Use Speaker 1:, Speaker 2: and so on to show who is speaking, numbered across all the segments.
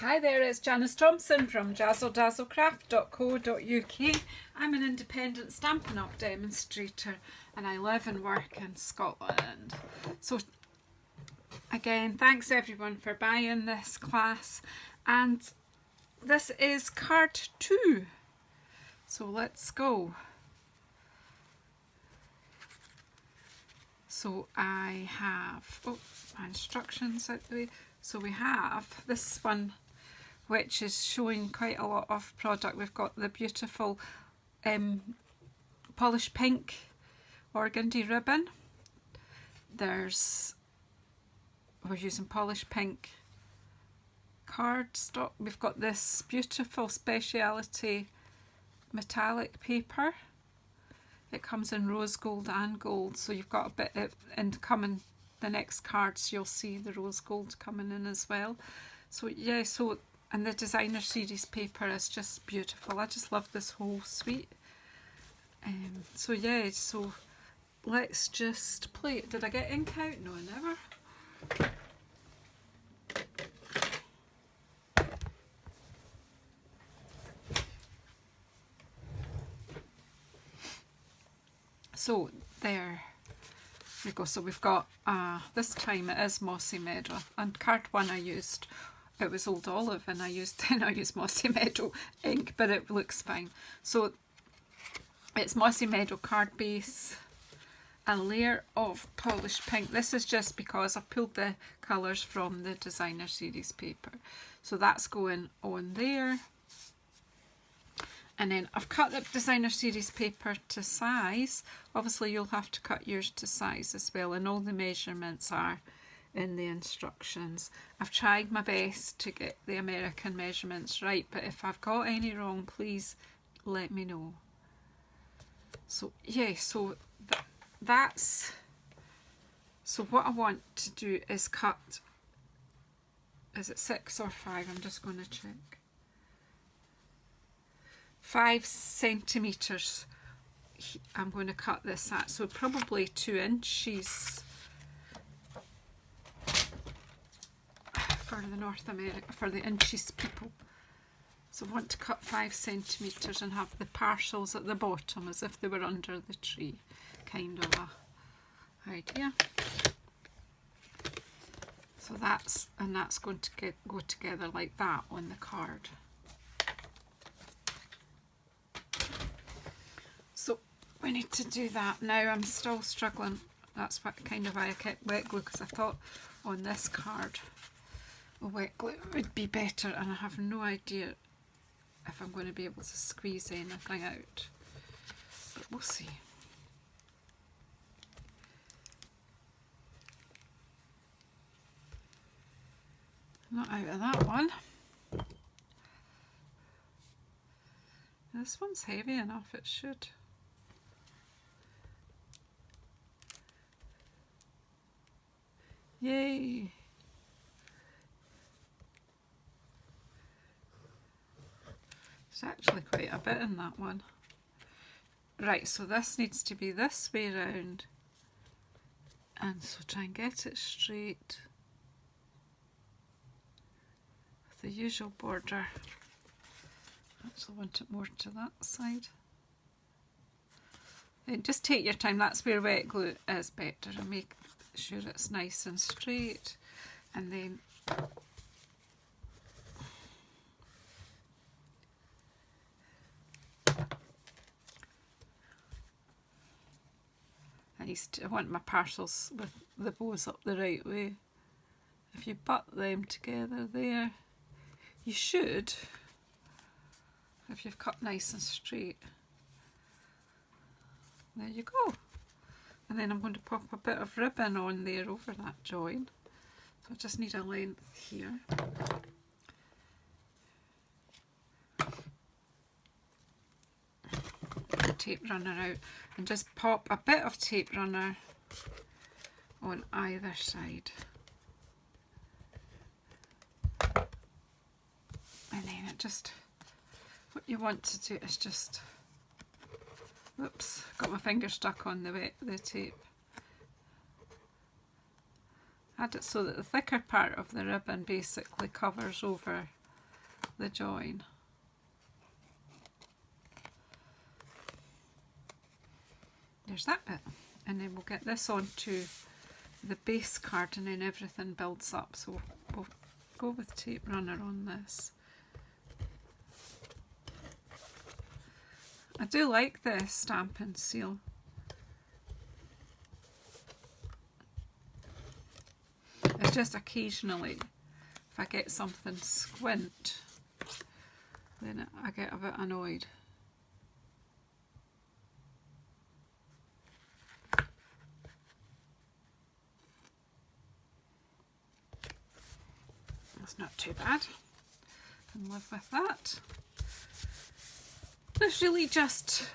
Speaker 1: Hi there, it's Janice Thomson from JazzleDazzleCraft.co.uk. I'm an independent Stampin' Up demonstrator and I live and work in Scotland. So again, thanks everyone for buying this class, and this is card 2. So let's go. So I have, my instructions out the way. So we have this one, which is showing quite a lot of product. We've got the beautiful polished pink organdy ribbon. We're using polished pink cardstock. We've got this beautiful speciality metallic paper. It comes in rose gold and gold, so you've got a bit and coming the next cards you'll see the rose gold coming in as well. So yeah, and the designer series paper is just beautiful. I just love this whole suite. So yeah, so let's just play it. Did I get ink out? No, never. So there we go. So we've got, this time it is Mossy Meadow, and card 1 I used, it was Old Olive, and I used Mossy Meadow ink, but it looks fine. So it's Mossy Meadow card base, a layer of polished pink. This is just because I've pulled the colours from the designer series paper. So that's going on there. And then I've cut the designer series paper to size. Obviously you'll have to cut yours to size as well, and all the measurements are in the instructions. I've tried my best to get the American measurements right, but if I've got any wrong, please let me know. So yeah, so so what I want to do is cut, is it 6 or 5? I'm just going to check. 5 centimetres I'm going to cut this at, so probably 2 inches for the North America, for the inches people. So I want to cut 5 centimetres and have the parcels at the bottom as if they were under the tree, kind of a idea. So that's going to go together like that on the card. So we need to do that now. I'm still struggling. That's what kind of why I kept wet glue, because I thought on this card a wet glue would be better, and I have no idea if I'm going to be able to squeeze anything out, but we'll see. Not out of that one. This one's heavy enough, it should. Yay! There's actually quite a bit in that one. Right, so this needs to be this way round, and so try and get it straight with the usual border. Actually want it more to that side. And just take your time, that's where wet glue is better, and make sure it's nice and straight. And then I want my parcels with the bows up the right way. If you butt them together there, you should, if you've cut nice and straight. There you go. And then I'm going to pop a bit of ribbon on there over that join. So I just need a length here. Tape runner out, and just pop a bit of tape runner on either side. And then it just, what you want to do is just, oops, got my finger stuck on the tape. Add it so that the thicker part of the ribbon basically covers over the join. There's that bit, and then we'll get this onto the base card and then everything builds up. So we'll go with tape runner on this. I do like this Stampin' Seal. It's just occasionally if I get something squint, then I get a bit annoyed. That's not too bad. I can live with that. It's really just,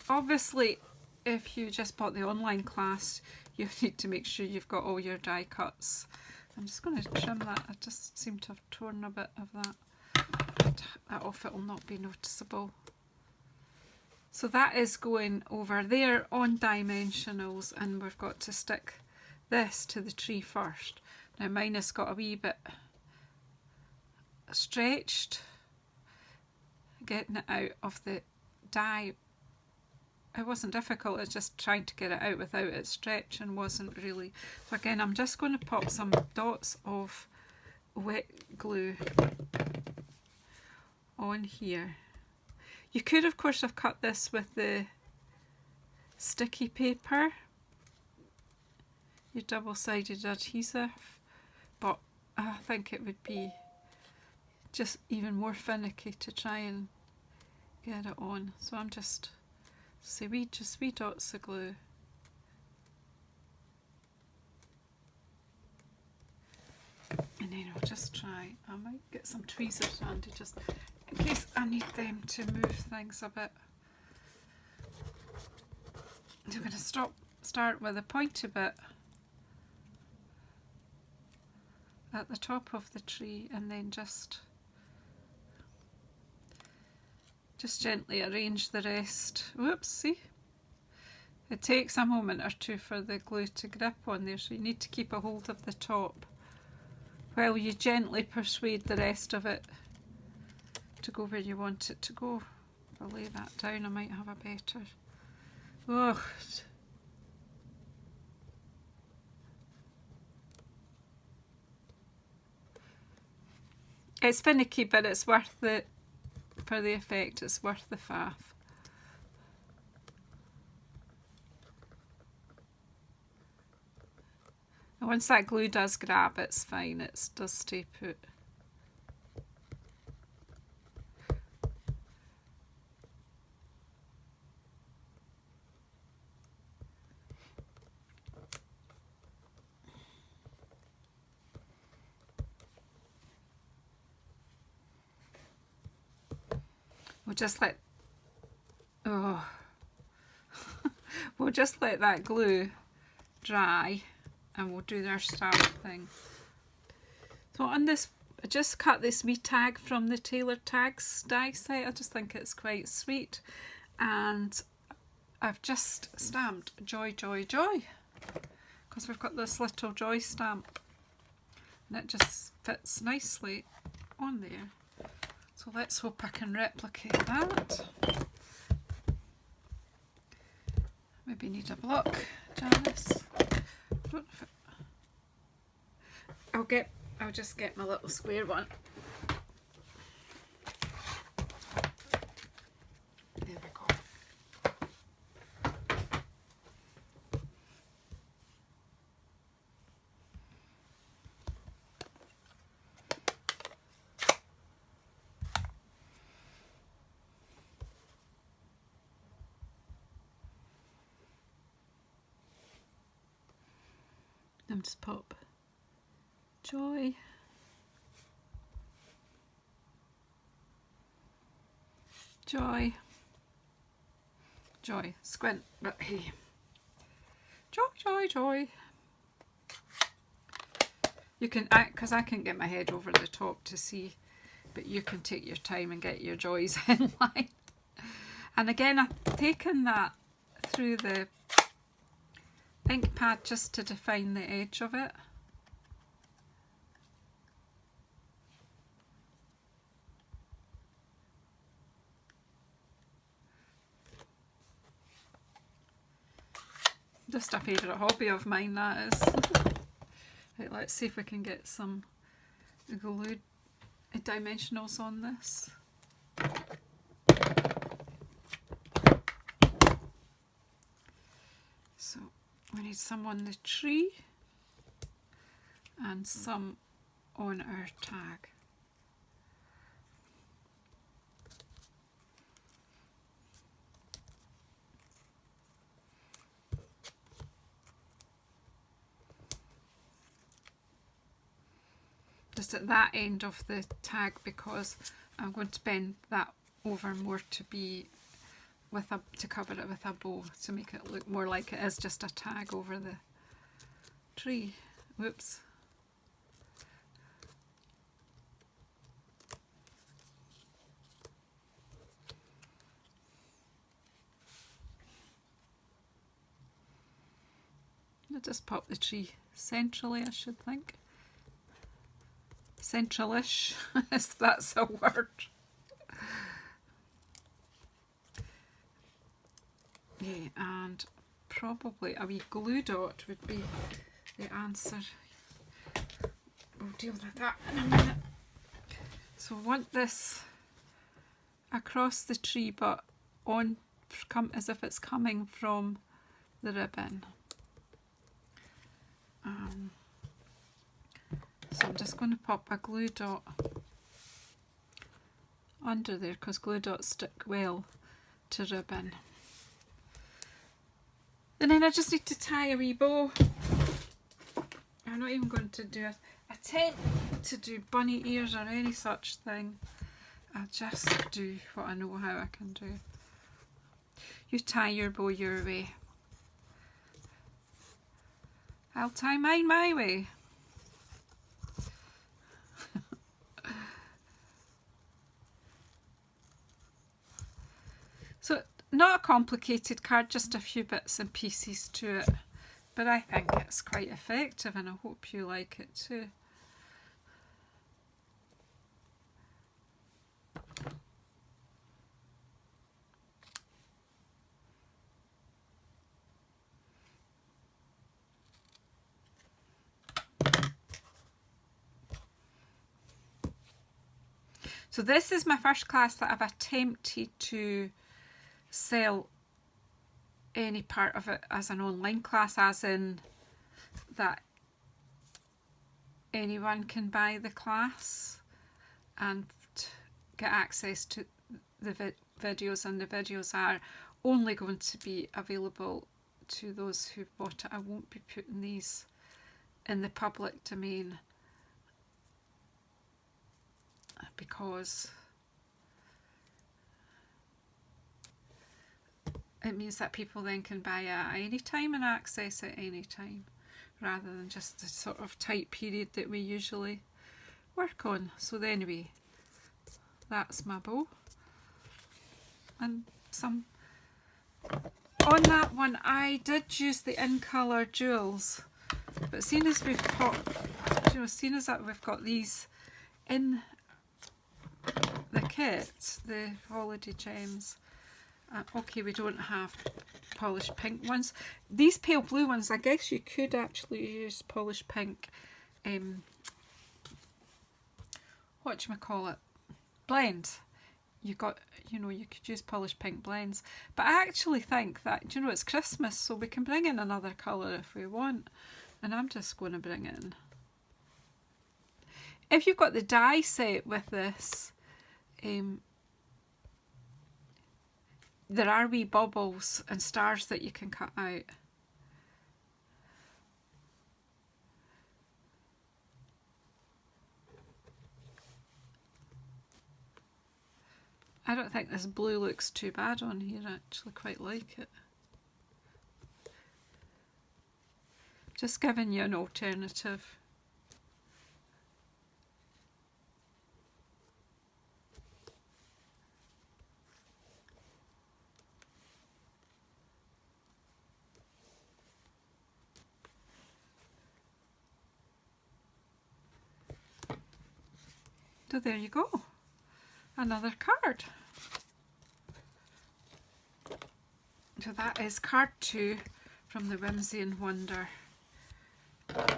Speaker 1: obviously, if you just bought the online class, you need to make sure you've got all your die cuts. I'm just going to trim that. I just seem to have torn a bit of that off. It will not be noticeable. So that is going over there on dimensionals, and we've got to stick this to the tree first. Now mine has got a wee bit stretched, getting it out of the die. It wasn't difficult, it's just trying to get it out without it stretching wasn't really. So again, I'm just going to pop some dots of wet glue on here. You could of course have cut this with the sticky paper, your double-sided adhesive, but I think it would be just even more finicky to try and get it on. So I'm just wee dots of glue. And then I'll just try, I might get some tweezers handy just in case I need them to move things a bit. So I'm going to start with a pointy bit at the top of the tree, and then just gently arrange the rest. Whoops, see? It takes a moment or two for the glue to grip on there, so you need to keep a hold of the top while you gently persuade the rest of it to go where you want it to go. I'll lay that down, I might have a better. Oh. It's finicky, but it's worth it. For the effect, it's worth the faff. And once that glue does grab, it's fine, it does stay put. We'll just let, we'll just let that glue dry and we'll do our stamp thing. So on this, I just cut this wee tag from the Tailor Tags die set. I just think it's quite sweet, and I've just stamped Joy, Joy, Joy, because we've got this little joy stamp and it just fits nicely on there. So let's hope I can replicate that. Maybe need a block, Janice. Don't know if it, I'll just get my little square one. There we go. Then just pop Joy, Joy, Joy, squint, but hey, Joy, Joy, Joy. You can, because I can get my head over the top to see, but you can take your time and get your joys in line. And again, I've taken that through the ink pad just to define the edge of it. Just a favourite hobby of mine, that is. Right, let's see if we can get some glue dimensionals on this. So we need some on the tree and some on our tag. Just at that end of the tag, because I'm going to bend that over more to be with a, to cover it with a bow, to make it look more like it is just a tag over the tree. Whoops. I'll just pop the tree centrally, I should think. Centralish, if that's a word. Yeah, and probably a wee glue dot would be the answer. We'll deal with that in a minute. So I want this across the tree, but on as if it's coming from the ribbon. So I'm just going to pop a glue dot under there, because glue dots stick well to ribbon. And then I just need to tie a wee bow. I'm not even going to do attempt to do bunny ears or any such thing. I'll just do what I know how I can do. You tie your bow your way. I'll tie mine my way. So not a complicated card, just a few bits and pieces to it, but I think it's quite effective and I hope you like it too. So this is my first class that I've attempted to sell any part of it as an online class, as in that anyone can buy the class and get access to the videos, and the videos are only going to be available to those who've bought it. I won't be putting these in the public domain because it means that people then can buy it at any time and access it any time, rather than just the sort of tight period that we usually work on. So anyway, that's my bow. And some on that one I did use the in colour jewels, but seeing as we've got, you know, seeing as that we've got these in the kit, the holiday gems. Okay, we don't have polished pink ones. These pale blue ones, I guess you could actually use polished pink, whatchamacallit, blends. You know, you could use polished pink blends. But I actually think that, you know, it's Christmas, so we can bring in another colour if we want. And I'm just going to bring it in. If you've got the die set with this, there are wee bubbles and stars that you can cut out. I don't think this blue looks too bad on here, I actually quite like it. Just giving you an alternative. So there you go, another card. So that is card 2 from the Whimsy and Wonder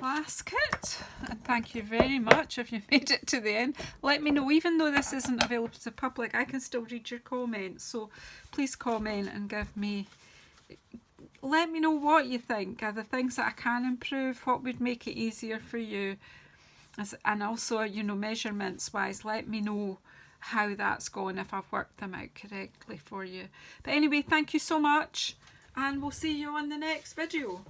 Speaker 1: basket. And thank you very much if you made it to the end. Let me know, even though this isn't available to the public, I can still read your comments, so please comment and let me know what you think. Are there things that I can improve? What would make it easier for you? And also, you know, measurements wise, let me know how that's going, if I've worked them out correctly for you. But anyway, thank you so much, and we'll see you on the next video.